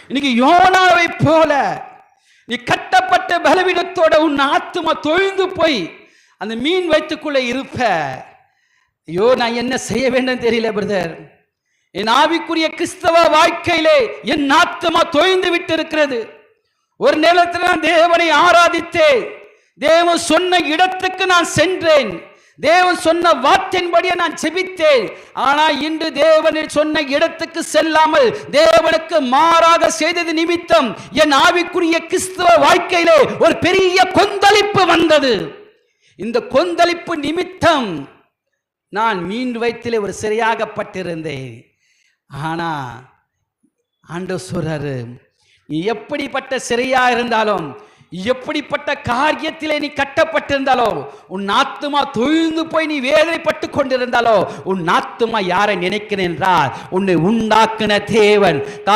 இன்னைக்கு யோனாவை போல நீ கட்டப்பட்ட பலவீனத்தோட உன் ஆத்துமா தொய்ந்து போய் அந்த மீன் வயிற்றுக்குள்ள இருப்ப. ஐயோ, நான் என்ன செய்ய வேண்டும் தெரியல பிரதர். என் ஆவிக்குரிய கிறிஸ்தவ வாழ்க்கையிலே என் ஆத்துமா தொய்ந்து விட்டு இருக்கிறது. ஒரு நேரத்தில் நான் தேவனை ஆராதித்தேன். தேவன் சொன்ன இடத்துக்கு நான் சென்றேன். தேவன் சொன்ன வார்த்தையின்படியே நான் செபித்தேன். ஆனால் இன்று தேவன் சொன்ன இடத்துக்கு செல்லாமல் தேவனுக்கு மாறாக செய்தது நிமித்தம் என் ஆவிக்குரிய கிறிஸ்தவ வாழ்க்கையிலே ஒரு பெரிய கொந்தளிப்பு வந்தது. இந்த கொந்தளிப்பு நிமித்தம் நான் மீன் வயிற்றிலே ஒரு சிறையாகப்பட்டிருந்தேன். ஆனா ஆண்டவர் சொல்றாரு, நீ எப்படிப்பட்ட சிறையா இருந்தாலும், எப்படிப்பட்ட காரியத்திலே நீ கட்டப்பட்டிருந்தாலோ, உன் ஆத்துமா தொய்ந்து போய் நீ வேதனைப்பட்டு கொண்டிருந்தாலோ, உன் ஆத்துமா யாரை நினைக்கிறேன் என்றால் உன்னை உண்டாக்குன தேவன்.